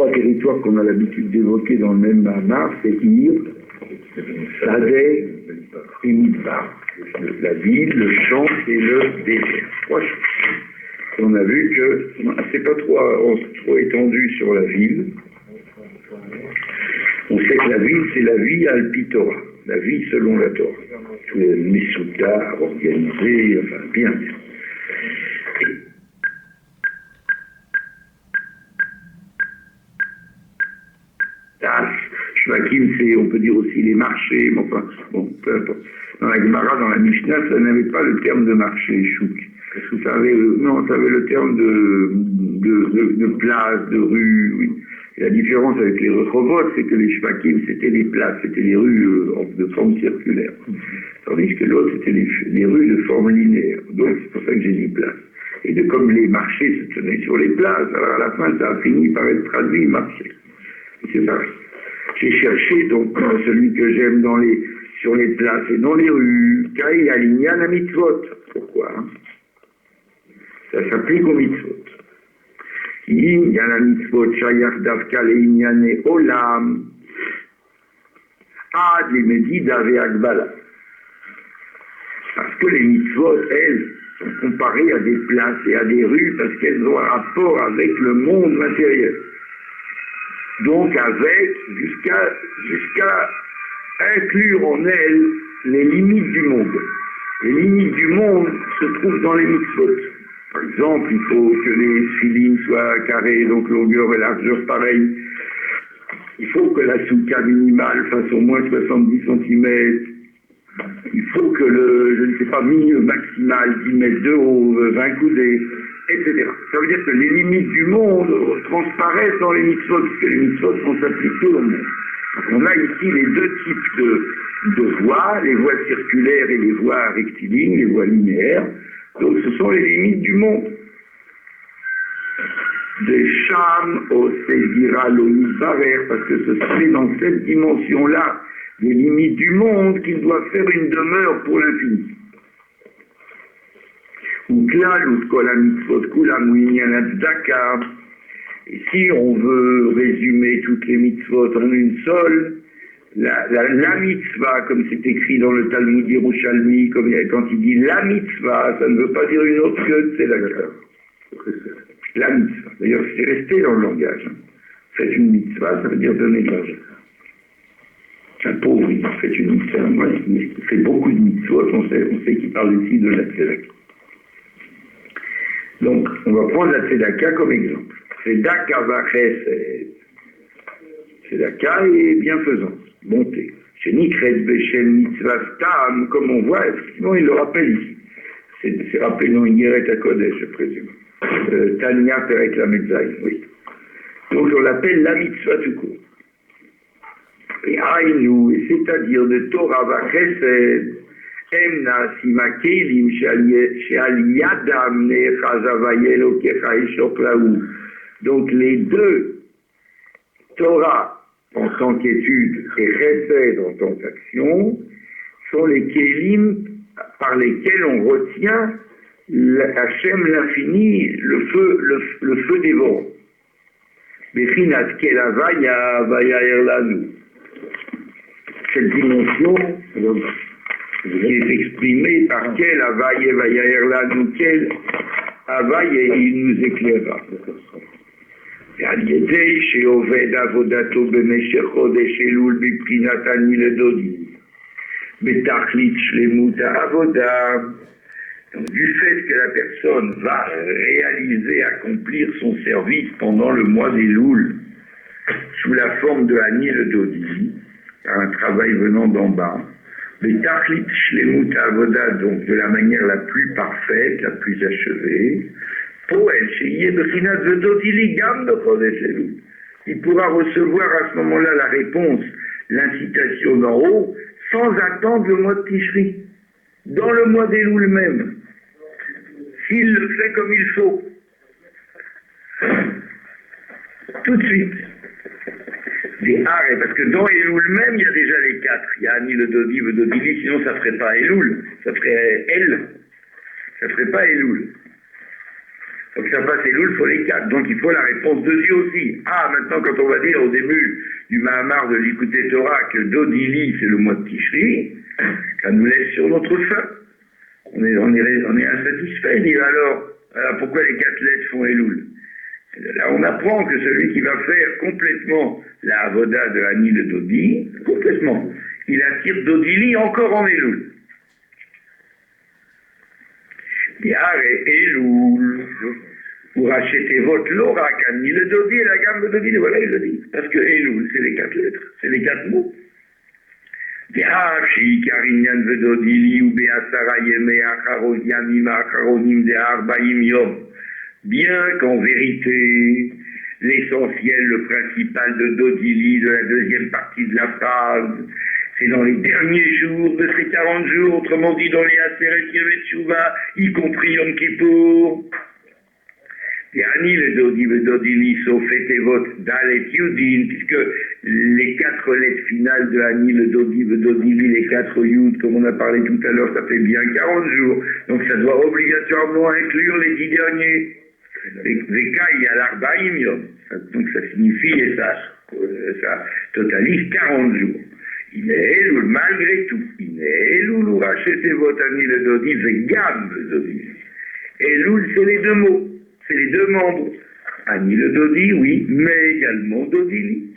trois territoires qu'on a l'habitude d'évoquer dans le même Mamar, c'est Ir, Sadeh et Midbar. La ville, le champ et le désert. Trois choses. Et on a vu que c'est pas trop étendu sur la ville. On sait que la ville, c'est la vie al-Pitora, la vie selon la Torah. Tous les Messouda organisés, enfin bien. Shvakim, c'est, on peut dire aussi les marchés, mais enfin, bon, peu importe. Dans la Gemara, dans la Mishnah, ça n'avait pas le terme de marché, chouk. Ça avait le terme de place, de rue, oui. Et la différence avec les rechobots, c'est que les Shvakim, c'était les places, c'était les rues de forme circulaire. Tandis que l'autre, c'était les rues de forme linéaire. Donc, c'est pour ça que j'ai dit place. Et comme les marchés se tenaient sur les places, alors à la fin, ça a fini par être traduit marché. C'est pareil. J'ai cherché donc celui que j'aime sur les places et dans les rues, Kai Alignan à mitzvot. Pourquoi ça s'applique aux mitzvot. Il y a la mitzvot shayach davka leinyane olam ad les medida ve'agbala. Parce que les mitzvot, elles, sont comparées à des places et à des rues parce qu'elles ont un rapport avec le monde matériel. Donc jusqu'à inclure en elles les limites du monde. Les limites du monde se trouvent dans les mitzvot. Par exemple, il faut que les filines soient carrées, donc longueur et largeur pareilles. Il faut que la soukha minimale fasse au moins 70 cm. Il faut que milieu maximal 10 mètres de haut, 20 coudées, etc. Ça veut dire que les limites du monde transparaissent dans les mitzvot, puisque les mitzvot sont appliquées au monde. Donc on a ici les deux types de voies, les voies circulaires et les voies rectilignes, les voies linéaires. Donc ce sont les limites du monde. Des Sham au Segira Barer, parce que ce serait dans cette dimension-là les limites du monde qu'il doit faire une demeure pour l'infini. Ou klal ou kol mitzvot kulam u'inyan tzedaka. Et si on veut résumer toutes les mitzvot en une seule, la mitzvah, comme c'est écrit dans le Talmud Yerushalmi, quand il dit la mitzvah, ça ne veut pas dire une autre que tzedaka. La mitzvah. D'ailleurs, c'est resté dans le langage. Faites une mitzvah, ça veut dire donner de l'argent. Un pauvre, il fait une mitzvah. Moi, il fait beaucoup de mitzvot, on sait qu'il parle ici de la tzedaka. Donc, on va prendre la tzedaka comme exemple. Tzedaka va chesed. Tzedaka est bienfaisance, bonté. Chez Nikret Beshem Mitzvah Stam, comme on voit, effectivement, il le rappelle ici. C'est rappelé dans Yeret HaKodesh, je présume. Tanya Perek Lametzai, oui. Donc, on l'appelle la mitzvah tout court. Et Aïnou, c'est-à-dire de Torah va chesed, Emna Simakelim Shealiyadam Nechazavayel Okechaïchoklaou. Donc, les deux, Torah en tant qu'étude et Chesed en tant qu'action, sont les Kélim par lesquels on retient Hachem l'infini, le feu dévorant. Bechinat Kelavaya Vayaer Lanu. Cette dimension qui est exprimée par quel Avaye Vayaer Lanu, quel Avaye il nous éclairera. על ידי שעובד עבודתו במשך חודש אלול בבחינת אני לדודי, בתכלית שלמות העבודה. Du fait que la personne va réaliser, accomplir son service pendant le mois d'Elul, sous la forme de Ani le Dodi, par un travail venant d'en bas, betachlit shlemut avoda, donc de la manière la plus parfaite, la plus achevée, il pourra recevoir à ce moment-là la réponse, l'incitation d'en haut, sans attendre le mois de Tishri, dans le mois d'Elul même, s'il le fait comme il faut, tout de suite. Parce que dans Elul même, il y a déjà les quatre. Il y a Ani le Dodi, le Dodili, sinon ça ne ferait pas Elul, ça ferait El, ça ne ferait pas Elul. Pour que ça fasse Elul, il faut les 4. Donc il faut la réponse de Dieu aussi. Ah, maintenant quand on va dire au début du Mahamar de l'Écouter Torah que Dodili c'est le mois de Tishri, ça nous laisse sur notre faim. On est insatisfait. Il dit alors pourquoi les 4 lettres font Elul? Là on apprend que celui qui va faire complètement la avoda de Ani le Dodi, complètement, il attire Dodili encore en Elul. Yar et Elul, pour acheter votre l'orak, Ani le Dodi et la gamme de Dodi, voilà il le dit. Parce que Elul, c'est les 4 lettres, c'est les 4 mots. Yashi, Karinyan Vedodili, ou Beasara Yeme, Acharoniam, Acharonim, de Arbaim Yom. Bien qu'en vérité, l'essentiel, le principal de Dodili, de la deuxième partie de la phrase, c'est dans les derniers jours de ces 40 jours, autrement dit dans les Aseret Yom Tshuva, y compris Yom Kippour. Ani le Dodili, sauf Etevot, Dalet Yudin, puisque les 4 lettres finales de Ani le Dodili, les 4 Yud, comme on a parlé tout à l'heure, ça fait bien 40 jours. Donc ça doit obligatoirement inclure les 10 derniers. Veka, il y a l'Arbaïm Yom. Donc ça signifie, et ça totalise 40 jours. Il est Elul, malgré tout. Il est Elul, ou Rachetevot, Ani le Dodili, Vegam le Dodili. Elul, c'est les 2 mots. C'est les 2 membres. Ani le Dodi, oui, mais également Dodili.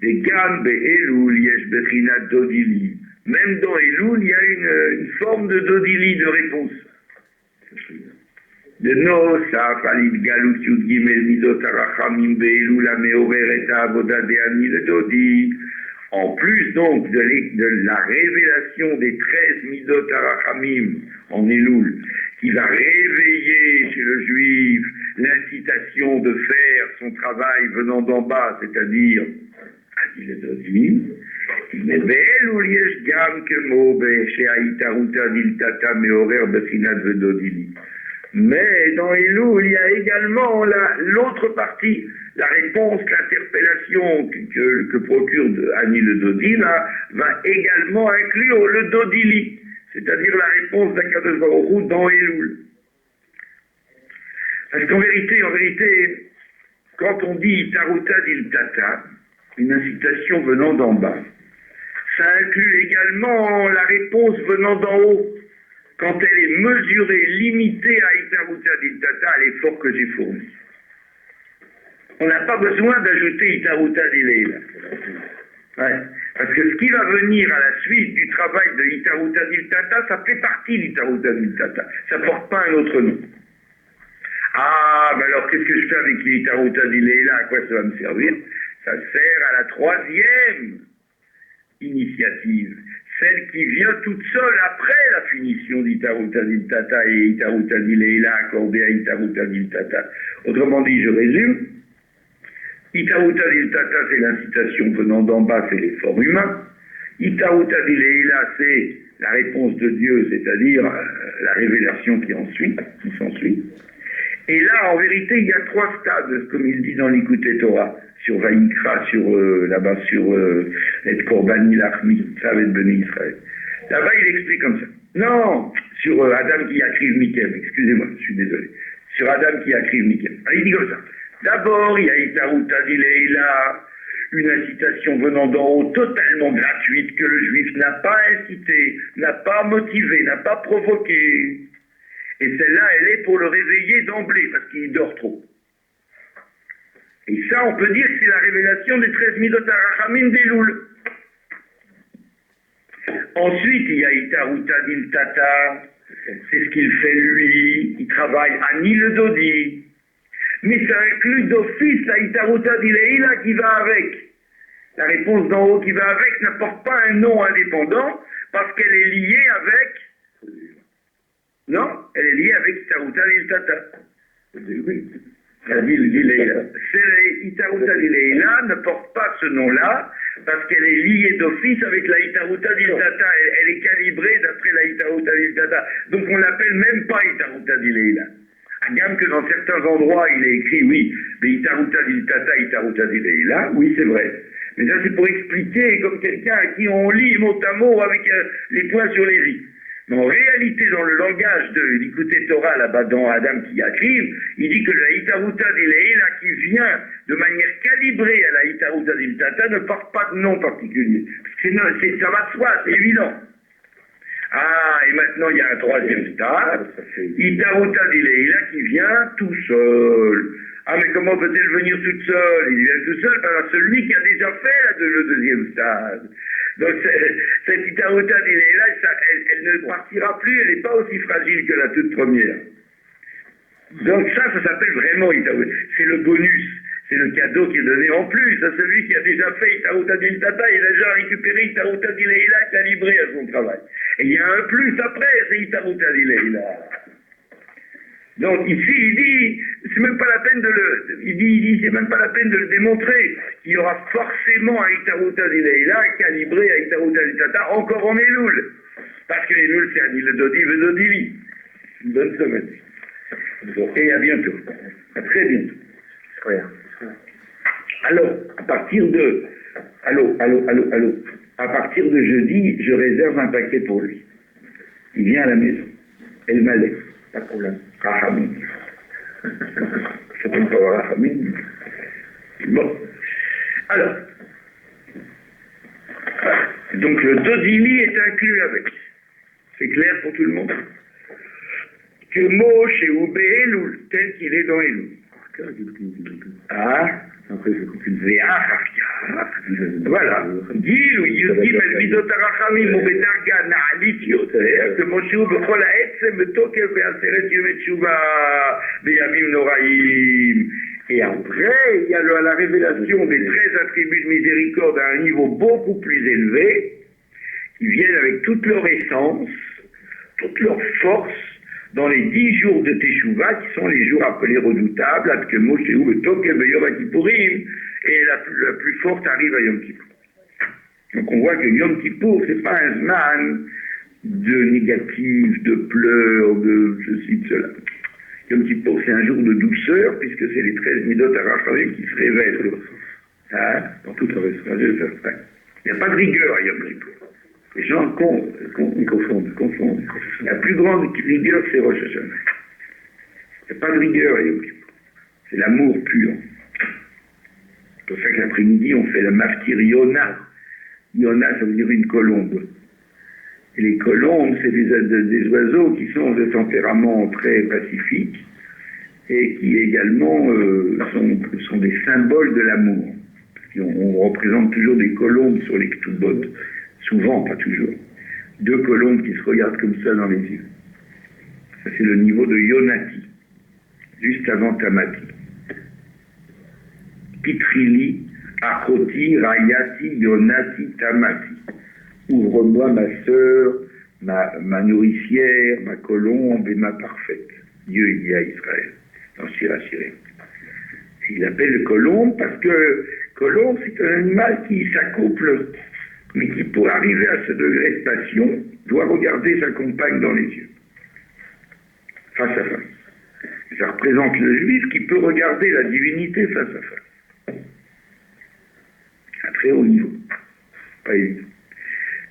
Des Gam Elul, Yesh Bechinat Dodili. Même dans Elul, il y a une forme de Dodili, de réponse. De Nosaf, Alid Galut Yud Gimel Midot Arachamim Be'elul Ameorer et Avoda de Ani le Dodi. En plus donc de la révélation des 13 Midot Arachamim en Elul, qui va réveiller chez le juif l'incitation de faire son travail venant d'en bas, c'est-à-dire, Ani le Dodi, Nebel Yesh Gam Kemo She'aitaruta Diltata Meorer Bechinat Vedodili. Mais dans Elul, il y a également l'autre partie, la réponse, l'interpellation que procure Ani le Dodi, va également inclure le Dodili, c'est-à-dire la réponse d'Akadosh Baruch Hu dans Elul. Parce qu'en vérité, quand on dit Itaruta Diltata, une incitation venant d'en bas, ça inclut également la réponse venant d'en haut. Quand elle est mesurée, limitée à Itaruta Diltata, à l'effort que j'ai fourni. On n'a pas besoin d'ajouter Itaruta Dileila. Ouais. Parce que ce qui va venir à la suite du travail de Itaruta Diltata, ça fait partie d'Itaruta Diltata. Ça ne porte pas un autre nom. Ah, mais alors qu'est-ce que je fais avec Itaruta Dileila? À quoi ça va me servir? Ça sert à la 3e initiative. Celle qui vient toute seule après la finition d'Itaruta Diltata et Itaruta Dileila accordée à Itaruta Diltata. Autrement dit, je résume, Itaruta Diltata, c'est l'incitation venant d'en bas, c'est l'effort humain. Itaruta Dileila, c'est la réponse de Dieu, c'est-à-dire la révélation qui s'ensuit. Et là, en vérité, il y a 3 stades, comme il dit dans l'Écouter Torah, sur Vaïkra, là-bas sur Et Korbani Lachmi, Savet Beni Israël. Là-bas, il explique comme ça. Non, sur Adam qui akriv Mikem, excusez-moi, je suis désolé. Sur Adam qui akriv Mikem. Il dit comme ça. D'abord, il y a Itaruta Dileila, une incitation venant d'en haut totalement gratuite que le juif n'a pas incité, n'a pas motivé, n'a pas provoqué. Et celle-là, elle est pour le réveiller d'emblée, parce qu'il dort trop. Et ça, on peut dire que c'est la révélation des 13 Midot Arachamim d'Elul. Ensuite, il y a Itaruta Diltata, c'est ce qu'il fait lui, il travaille Ani le Dodi. Mais ça inclut d'office la Itaruta Dileila qui va avec. La réponse d'en haut qui va avec n'apporte pas un nom indépendant, parce qu'elle est liée avec... Non, elle est liée avec Itaruta Diltata. Oui. Itaruta Dileila ne porte pas ce nom-là parce qu'elle est liée d'office avec la Itaruta Diltata. Elle est calibrée d'après la Itaruta Diltata. Donc on l'appelle même pas Itaruta Dileila. À gamme que dans certains endroits il est écrit oui, mais Itaruta Diltata, Dileila, oui c'est vrai. Mais ça c'est pour expliquer comme quelqu'un à qui on lit mot à mot avec les points sur les i. Mais en réalité, dans le langage de l'écouter Torah, là-bas dans Adam qui Yakriv, il dit que la Hitaruta d'Ileila qui vient de manière calibrée à la Hitaruta d'Imtata ne porte pas de nom particulier. Ça va de soi, c'est évident. Ah, et maintenant il y a un troisième stade, Hitaruta d'Ileila qui vient tout seul. Ah, mais comment peut-elle venir toute seule? Il vient tout seul par celui qui a déjà fait le deuxième stade. Donc cette Hitaruta d'Ileila, elle ne partira plus, elle n'est pas aussi fragile que la toute première. Donc ça s'appelle vraiment Hitaruta. C'est le bonus, c'est le cadeau qui est donné en plus à celui qui a déjà fait Hitaruta d'Imtata, il a déjà récupéré Hitaruta d'Ileila calibré à son travail. Et il y a un plus après, c'est Hitaruta d'Ileila. Donc ici, il dit, c'est même pas la peine de c'est même pas la peine de le démontrer. Il y aura forcément un Hitaruta d'Ileila calibré à Hitaruta d'Itata encore en Elul. Parce que Elul, c'est Ani le Dodi, le Dodili. Une bonne semaine. Et à bientôt. À très bientôt. Alors, à partir de... Allô. À partir de jeudi, je réserve un paquet pour lui. Il vient à la maison. Elle m'allait. Pas de problème. Rahamim. Ça tombe pas Rahamim. Bon. Alors. Donc le Dodili est inclus avec. C'est clair pour tout le monde? Que Moshe ou Elul, tel qu'il est dans Elul. Ah. Après, je continue. Voilà. Gil ou Yudim el Midot Arachamim ou Bedarga Na'alit Yoter, que Moshe ou Bechol Ha'etzem Betokev Ve'aseret Yom Teshuva Beyamim Noraim. Et après, il y a la révélation des 13 attributs de miséricorde à un niveau beaucoup plus élevé, qui viennent avec toute leur essence, toute leur force, dans les 10 jours de Teshuvah, qui sont les jours appelés redoutables, à que Moshe ou le Tokev Yom Kippourim, et la plus forte arrive à Yom Kippour. Donc on voit que Yom Kippour, c'est pas un zman de négatif, de pleurs, de ceci, de cela. Yom Kippour, c'est un jour de douceur, puisque c'est les 13 midot arachamim qui se révèlent. Hein? Dans toute la restauration. Il n'y a pas de rigueur à Yom Kippour. Les gens confondent. La plus grande rigueur, c'est Rosh Hashanah. Il n'y a pas de rigueur à Yom Kippour. C'est l'amour pur. C'est pour ça que l'après-midi, on fait la maftir Yona. Yona, ça veut dire une colombe. Et les colombes, c'est des oiseaux qui sont de tempérament très pacifique et qui également sont des symboles de l'amour. On représente toujours des colombes sur les ktubot. Souvent, pas toujours. 2 colombes qui se regardent comme ça dans les yeux. Ça, c'est le niveau de Yonati, juste avant Tamati. Pitrili, Achoti, Rayati, Yonati, Tamati. Ouvre-moi ma sœur, ma nourricière, ma colombe et ma parfaite. Dieu, il dit à Israël, dans Shira Shirim. Il appelle le colombe parce que colombe, c'est un animal qui s'accouple, mais qui, pour arriver à ce degré de passion, doit regarder sa compagne dans les yeux, face à face. Ça représente le juif qui peut regarder la divinité face à face. À très haut niveau. Pas évident.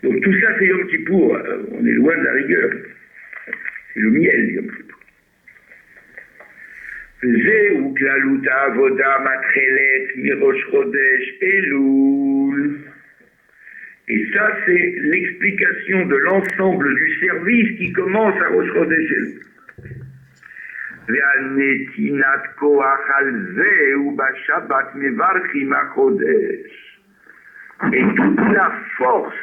Donc tout ça, c'est Yom Kippour. On est loin de la rigueur. C'est le miel, Yom Kippour. Zeu klalut avoda matchelet mirosh chodesh Elul. Et ça, c'est l'explication de l'ensemble du service qui commence à Rosh Chodesh Elul. Ve'al netinat koach al zeu b'shabbat mevarchim hachodesh. Et toute la force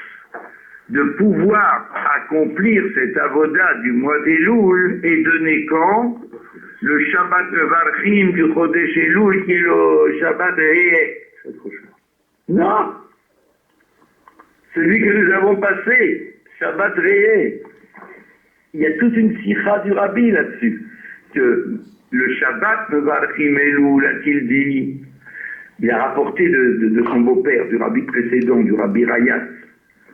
de pouvoir accomplir cet avoda du mois d'Elul est donné quand? Le Shabbat Mevarchim du Chodesh Elul, qui est le Shabbat Reyeh. Non, celui que nous avons passé, Shabbat Reyeh. Il y a toute une sikha du Rabbi là-dessus. Que le Shabbat Mevarchim Elul, a-t-il dit, il a rapporté de son beau-père, du Rabbi précédent, du Rabbi Rayat,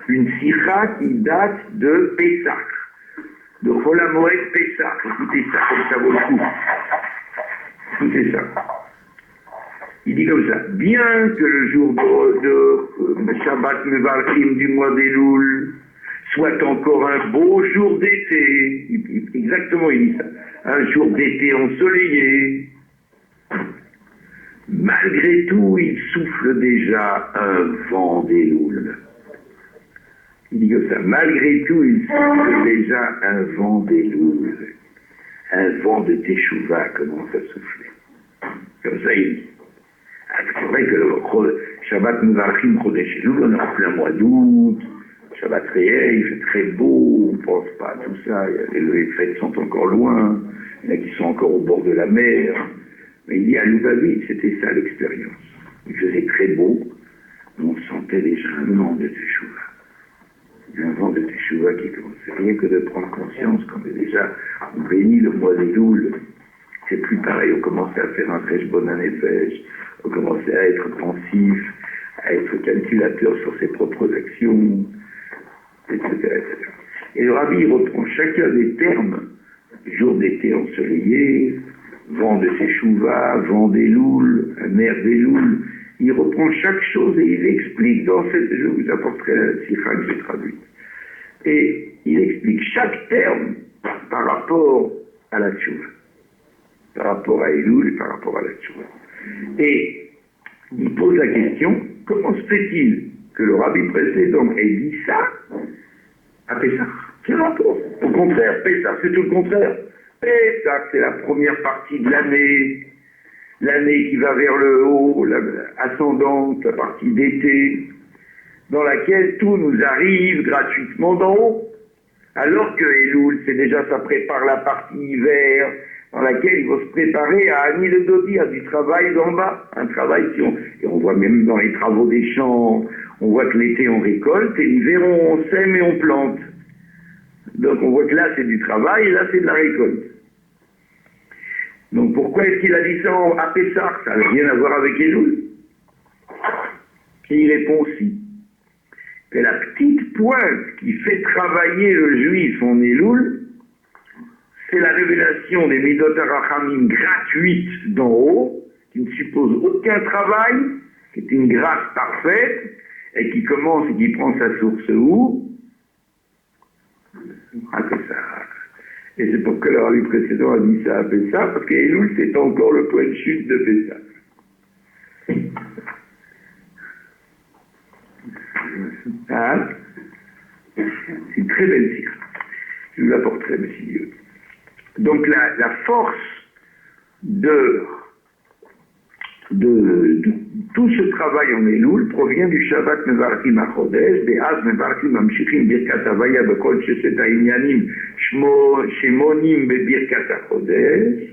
une sikha qui date de Pessah, de Chol HaMoed Pessah. Écoutez ça, comme ça vaut le coup. Écoutez ça. Il dit comme ça, bien que le jour de Shabbat Mevarchim du mois d'Elul soit encore un beau jour d'été. Exactement, il dit ça. Un jour d'été ensoleillé. Malgré tout, il souffle déjà un vent d'Elul. Il dit que ça. Malgré tout, il souffle déjà un vent d'Elul. Un vent de Teshuvah commence à souffler. Comme ça, il dit. C'est vrai que le Shabbat Mevarchim Chodesh Elul, on est en plein mois d'août. Shabbat réel, il fait très beau, on ne pense pas à tout ça. Les fêtes sont encore loin. Il y en a qui sont encore au bord de la mer. Mais il dit à Lubavitch, c'était ça l'expérience. Il faisait très beau, on sentait déjà un vent de Teshuvah. Un vent de Teshuvah qui commençait. Rien que de prendre conscience qu'on est déjà béni le mois d'Elul. C'est plus pareil, on commençait à faire un Cheshbon Hanefesh, on commençait à être pensif, à être calculateur sur ses propres actions, etc. etc. Et le Rabbi reprend chacun des termes, jour d'été ensoleillé, vent de Teshuvah, vent d'Elul, mer d'Elul. Il reprend chaque chose et il explique dans cette... Je vous apporterai la sikha que j'ai traduite. Et il explique chaque terme par rapport à la Teshuvah, par rapport à Elul et par rapport à la Teshuvah. Et il pose la question, comment se fait-il que le Rabbi précédent ait dit ça à Pessah? Quel rapport? Au contraire, Pessah, c'est tout le contraire. Pessah, c'est la première partie de l'année, l'année qui va vers le haut, ascendante, la partie d'été, dans laquelle tout nous arrive gratuitement d'en haut. Alors que Elul, c'est déjà, ça prépare la partie hiver, dans laquelle il va se préparer à Ani le Dodi, à du travail d'en bas, un travail et on voit même dans les travaux des champs, on voit que l'été on récolte et l'hiver on sème et on plante. Donc on voit que là c'est du travail et là c'est de la récolte. Donc pourquoi est-ce qu'il a dit ça à Pessah? Ça n'a rien à voir avec Elul. Et il répond aussi que la petite pointe qui fait travailler le juif en Elul, c'est la révélation des Midot HaRachamim gratuites d'en haut, qui ne suppose aucun travail, qui est une grâce parfaite, et qui commence et qui prend sa source où? À Pessah. Et c'est pourquoi le Rabbi précédent a dit ça à Pessah, parce qu'Elul c'est encore le point de chute de Pessah. Hein? C'est une très belle sikha. Je vous l'apporterai, monsieur. Donc la force de tout ce travail en Elul provient du Shabbat Mevarchim HaChodesh, Be'az Mevarchim Mamshichim Birkat Havaya B'kol Sheset HaInyanim Shemonim Be'Birkat HaChodesh.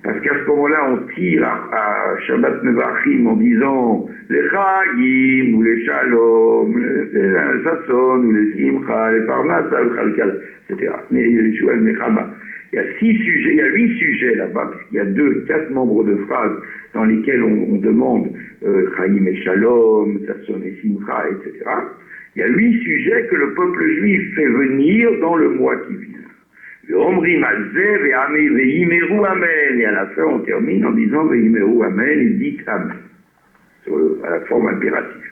Parce qu'à ce moment-là, on tire à Shabbat Mevarchim en disant les Chagim, ou les Shalom, les Sasson, ou les Simcha, les Parnasa, le Chalkal, etc. Mais les Shual Mechama. Il y a 6 sujets, il y a 8 sujets là-bas, puisqu'il y a 4 membres de phrases dans lesquels on demande Chaim et Shalom, Sasson et Simcha, etc. Il y a 8 sujets que le peuple juif fait venir dans le mois qui vient. Omrim Azeh ve'ameh ve'imeru amen. Et à la fin, on termine en disant ve'imeru amen et dit amen. À la forme impérative.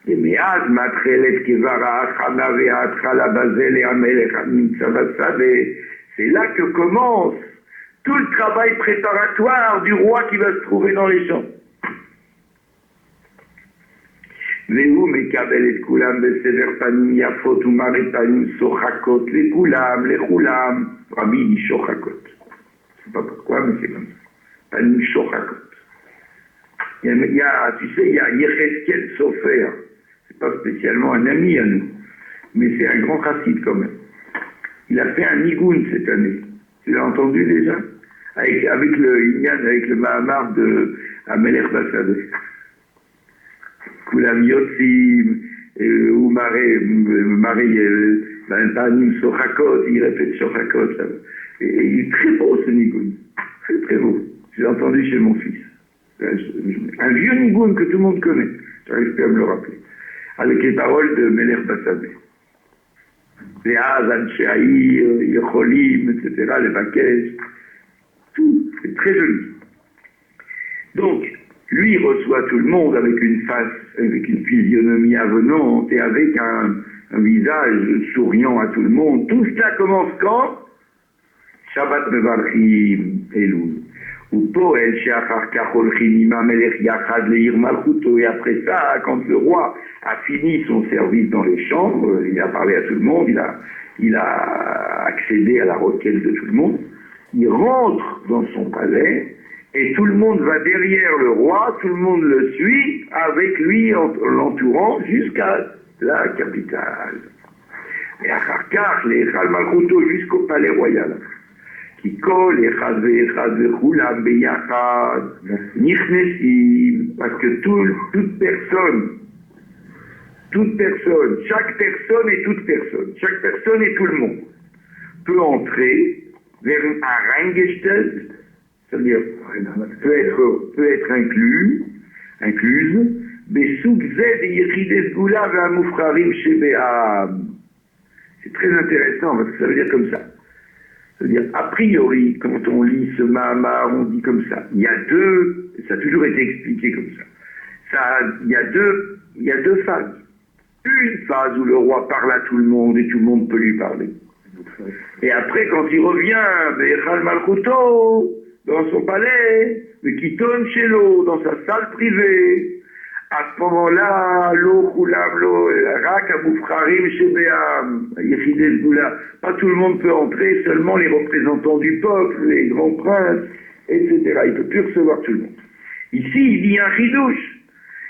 Et me'az matrelet kevara achana ve'atchala bazel et amelech amin tzavasade. C'est là que commence tout le travail préparatoire du roi qui va se trouver dans les champs. Vehu mekabel et kulam beseder panim yafot umare panim sochakot le kulam le kulam. Rabbi dit sochakot. Je ne sais pas pourquoi, mais c'est comme ça. Panim sochakot. Tu sais, il y a Yecheskel Sofer. C'est pas spécialement un ami à nous, mais c'est un grand chassid quand même. Il a fait un nigoun cette année. Tu l'as entendu déjà? Avec le Inyan, avec le Mahamar de Amelech Bassadeh. Kulam Yotzim, ou Panim Sochakot, il répète Sochakot. Et il est très beau ce nigoun. Très très beau. Je l'ai entendu chez mon fils. Un vieux nigoun que tout le monde connaît. J'arrive plus à me le rappeler. Avec les paroles de Melech Bassadeh. Les Hazan Shehaïr, Yecholim, etc., les Bakesh. Tout. C'est très joli. Donc, Lui, il reçoit tout le monde avec une face, avec une physionomie avenante et avec un visage souriant à tout le monde. Tout cela commence quand? Shabbat Mevarchim Elul. Ou Poel Sheachar Kach Holchim Im HaMelech Yachad Leir Malchuto. Et après ça, quand le roi a fini son service dans les chambres, il a parlé à tout le monde, il a accédé à la requête de tout le monde, il rentre dans son palais, et tout le monde va derrière le roi, tout le monde le suit, avec lui en l'entourant jusqu'à la capitale. Et à Kharkar, les Echal Malchuto jusqu'au palais royal. Qui colle, Echad ve'echad ve'chulam be'yachad, nichnesim, parce que toute personne, chaque personne et tout le monde peut entrer vers un Reingestellt, c'est-à-dire peut être incluse, Besug Zed et Yechides Gula ve'amufrarim shebe'am. C'est très intéressant parce que ça veut dire comme ça. Ça veut dire, a priori, quand on lit ce Mahamar, on dit comme ça. Il y a deux, ça a toujours été expliqué comme ça. Il y a deux phases. Une phase où le roi parle à tout le monde et tout le monde peut lui parler. Et après, quand il revient, Bechal Malchuto, dans son palais, le Kiton Shelo, dans sa salle privée, à ce moment-là, lo chulam lo rak amufrarim shebeam, yechides gula. Pas tout le monde peut entrer, seulement les représentants du peuple, les grands princes, etc. Il ne peut plus recevoir tout le monde. Ici, il dit un chidouche.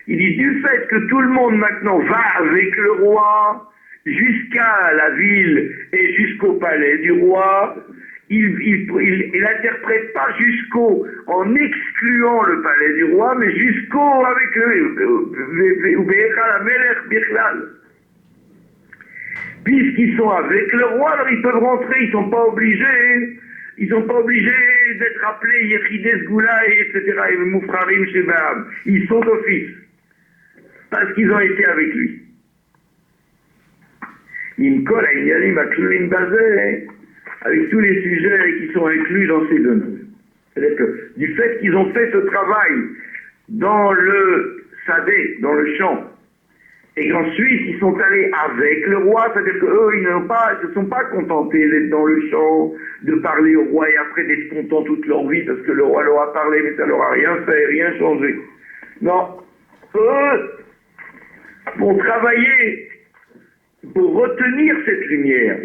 Il dit du fait que tout le monde maintenant va avec le roi jusqu'à la ville et jusqu'au palais du roi, il n'interprète pas jusqu'au, en excluant le palais du roi, mais jusqu'au avec le puisqu'ils sont avec le roi, alors ils peuvent rentrer, ils ne sont pas obligés d'être appelés Yechides Goula, etc. et Moufrarim Shebaam. Ils sont d'office, parce qu'ils ont été avec lui. Imkol Aïnialim Aklulim Bazé, avec tous les sujets qui sont inclus dans ces données. C'est-à-dire que du fait qu'ils ont fait ce travail dans le sadé, dans le champ, et qu'ensuite ils sont allés avec le roi, c'est-à-dire qu'eux, ils ne se sont pas contentés d'être dans le champ, de parler au roi et après d'être contents toute leur vie parce que le roi leur a parlé, mais ça leur a rien fait, rien changé. Non, eux vont travailler pour retenir cette lumière.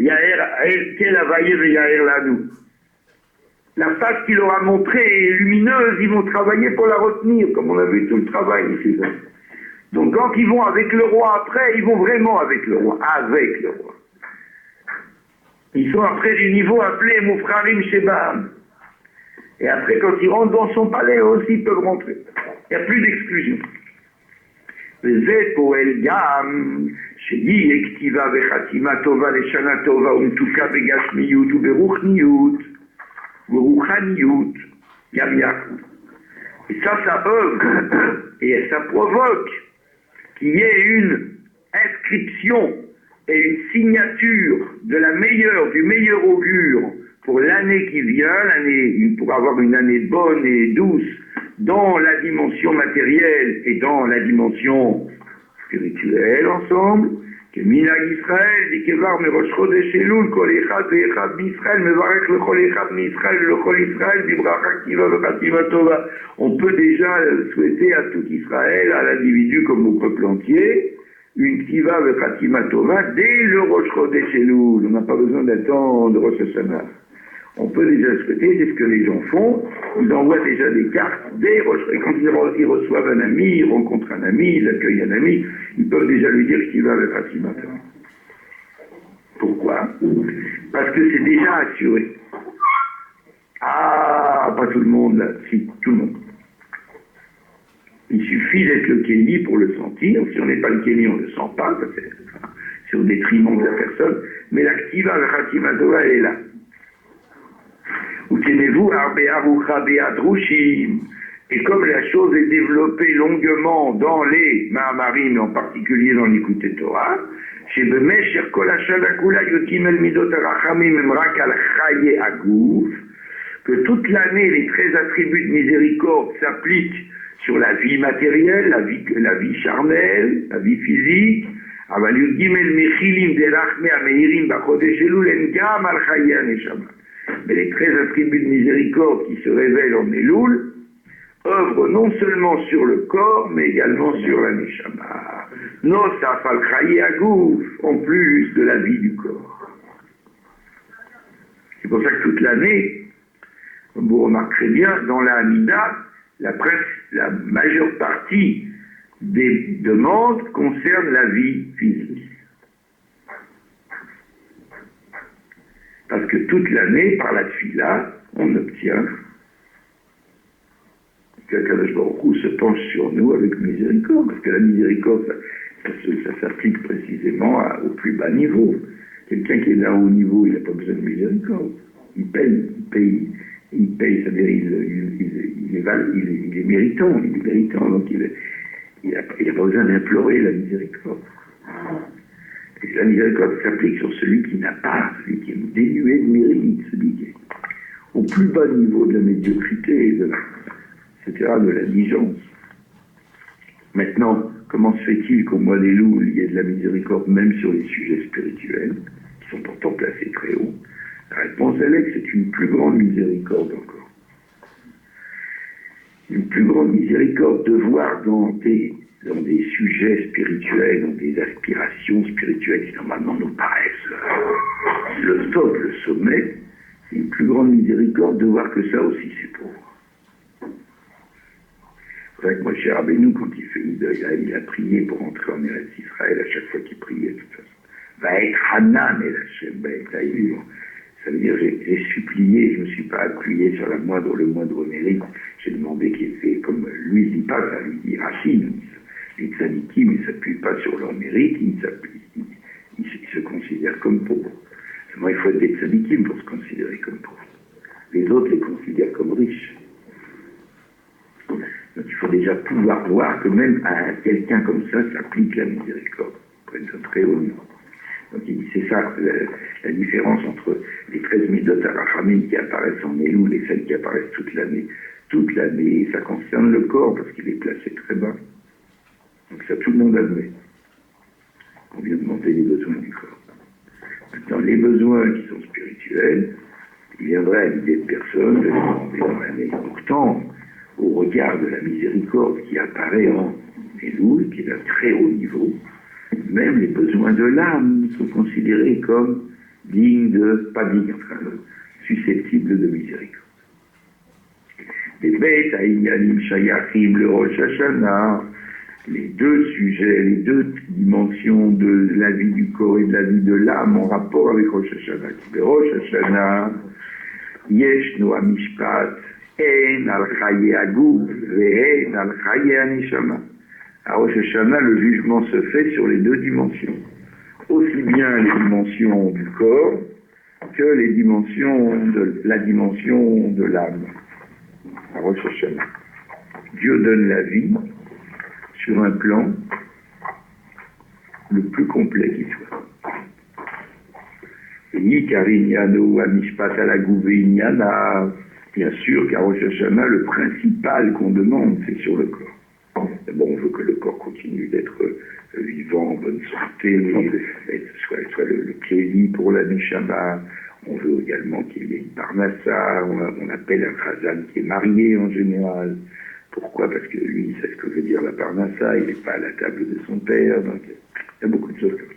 La face qu'il leur a montrée est lumineuse, ils vont travailler pour la retenir, comme on a vu tout le travail ici. Donc quand ils vont avec le roi après, ils vont vraiment avec le roi. Ils sont après du niveau appelé Moufrarim Shebaam. Et après, quand ils rentrent dans son palais, eux aussi ils peuvent rentrer. Il n'y a plus d'exclusion. וזה פועל גם שיהיה כתיבה וחתימה טובה לשנה טובה ומתוקה בגשמיות וברוחניות גם יחד. Et ça œuvre et ça provoque qu'il y ait une inscription et une signature du meilleur augure pour l'année qui vient, pour avoir une année bonne et douce dans la dimension matérielle et dans la dimension spirituelle ensemble, que Minag Israël, Dikevar Merosh Chodesh Elul, Kol Echad Ve'echad B'Israël, Mevarech Lechol Echad M'Israël, Lechol Israël, Bibracha Ktiva Ve'Chativa Tova. On peut déjà souhaiter à tout Israël, à l'individu comme au peuple entier, une Ktiva Ve'Chativa Tova dès le Rosh Chodesh Elul. On n'a pas besoin d'attendre Rosh Hashanah. On peut déjà souhaiter, c'est ce que les gens font, ils envoient déjà des cartes, et quand ils reçoivent un ami, ils rencontrent un ami, ils accueillent un ami, ils peuvent déjà lui dire qu'il va avec Fatima. Pourquoi? Parce que c'est déjà assuré. Ah, pas tout le monde là, si, tout le monde. Il suffit d'être le Kéli pour le sentir, si on n'est pas le Kéli, on ne le sent pas, c'est au détriment de la personne, mais l'activa, la Fatima Tova, elle est là. Et comme la chose est développée longuement dans les Mahamarim, en particulier dans l'Écoute Torah, que toute l'année les 13 attributs de miséricorde s'appliquent sur la vie matérielle, la vie charnelle, la vie physique. Mais les 13 attributs de miséricorde qui se révèlent en Elul œuvrent non seulement sur le corps, mais également sur la Neshama. Nosaf al-Chaye Agouf, en plus de la vie du corps. C'est pour ça que toute l'année, comme vous remarquerez bien, dans la Hamida, la majeure partie des demandes concernent la vie physique. Parce que toute l'année, par la tfila, on obtient que Kadosh Baruch Hu se penche sur nous avec miséricorde, parce que la miséricorde, ça s'applique précisément au plus bas niveau. Quelqu'un qui est d'un haut niveau, il n'a pas besoin de miséricorde. Il paye, c'est-à-dire il est méritant, donc il n'a pas besoin d'implorer la miséricorde. Et la miséricorde s'applique sur celui qui n'a pas, celui qui est dénué de mérite, celui qui est au plus bas niveau de la médiocrité, etc., de l'indigence. Maintenant, comment se fait-il qu'au mois des loups, il y ait de la miséricorde même sur les sujets spirituels, qui sont pourtant placés très haut? La réponse, elle est que c'est une plus grande miséricorde encore. Une plus grande miséricorde de voir dans des sujets spirituels, dans des aspirations spirituelles qui normalement nous paraissent le top, le sommet, c'est une plus grande miséricorde de voir que ça aussi c'est pauvre. C'est vrai que Moshe Rabbeinu, quand il fait une deuil, il a prié pour entrer en Eretz Israël à chaque fois qu'il priait, de toute façon. Va être Hanan el Hashem, va être Aïur. Ça veut dire j'ai supplié, je ne me suis pas appuyé sur le moindre mérite. J'ai demandé qu'il fait comme lui dit pas, ça lui dit Rachid. Les tzadikim ne s'appuient pas sur leur mérite, ils se considèrent comme pauvres. Seulement il faut être des tzadikim pour se considérer comme pauvres. Les autres les considèrent comme riches. Donc il faut déjà pouvoir voir que même à quelqu'un comme ça s'applique la miséricorde, pour être un très haut niveau. Donc il dit, c'est ça la différence entre les 13 midot arachamim qui apparaissent en Elul et celles qui apparaissent toute l'année. Toute l'année, ça concerne le corps parce qu'il est placé très bas. Donc ça, tout le monde admet. On vient demander les besoins du corps. Maintenant, les besoins qui sont spirituels, il viendrait à l'idée de personne de les demander dans l'année. Pourtant, au regard de la miséricorde qui apparaît en Elul, qui est d'un très haut niveau, même les besoins de l'âme sont considérés comme dignes susceptibles de miséricorde. Les bêtes à Inyanim Shayachim, le Rosh Hashanah, les deux sujets, les deux dimensions de la vie du corps et de la vie de l'âme en rapport avec Rosh Hashanah. Le Rosh Hashanah, Yesh Noa Mishpat, En al Chaye Aguf, Ve'en al Chaye Anishama. À Rosh Hashanah, le jugement se fait sur les deux dimensions. Aussi bien les dimensions du corps que la dimension de l'âme. À Rosh Hashanah. Dieu donne la vie sur un plan le plus complet qui soit. Bien sûr qu'à Rosh Hashanah, le principal qu'on demande, c'est sur le corps. D'abord, on veut que le corps continue d'être vivant, en bonne santé, soit le kéli pour la Neshama. On veut également qu'il y ait une parnassa. On appelle un chazan qui est marié en général. Pourquoi? Parce que lui, il sait ce que veut dire la parnassa. Il n'est pas à la table de son père. Donc, il y a beaucoup de choses comme ça.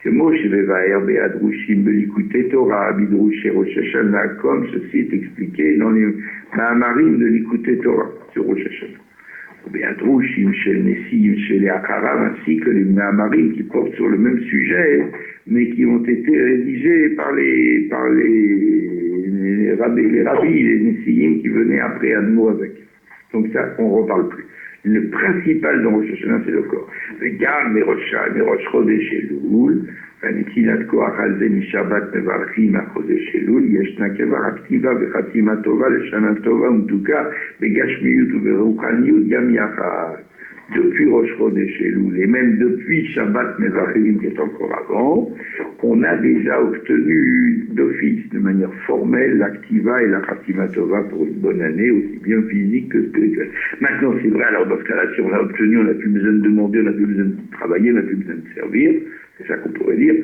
Que Moshe Vevaer Be'adrushim Be'likutei Torah Bidrushei Rosh Hashanah, comme ceci est expliqué dans les Mahamarim de l'Ikutei Torah sur Rosh Hashanah. Be'adrushim Shel Nessim Shel Akharam, ainsi que les Mahamarim qui portent sur le même sujet, mais qui ont été rédigés par les rabbis, les Nessim qui venaient après Admo avec. Donc ça, on ne reparle plus. Le principal dans Rosh Hashanah, c'est le corps. Regarde mes Rosh Chodesh Elul, Vanitilat Koach al Ze Mishabat Mevarchim a Chodesh Elul, Yeshna Kevar Aktiva Vechatima Tova, Leshana Tova, Umtuka, Begashmiyut ou Beruchaniyut, Yam Yachad. Depuis Rosh Chodesh Elul, et même depuis Shabbat Mevarchim, qui est encore avant, on a déjà obtenu d'office sacrifice de manière formelle, l'activa et la Khatima Tova pour une bonne année, aussi bien physique que spirituelle. Maintenant, c'est vrai, alors dans ce cas-là, si on a obtenu, on n'a plus besoin de demander, on n'a plus besoin de travailler, on n'a plus besoin de servir, c'est ça qu'on pourrait dire.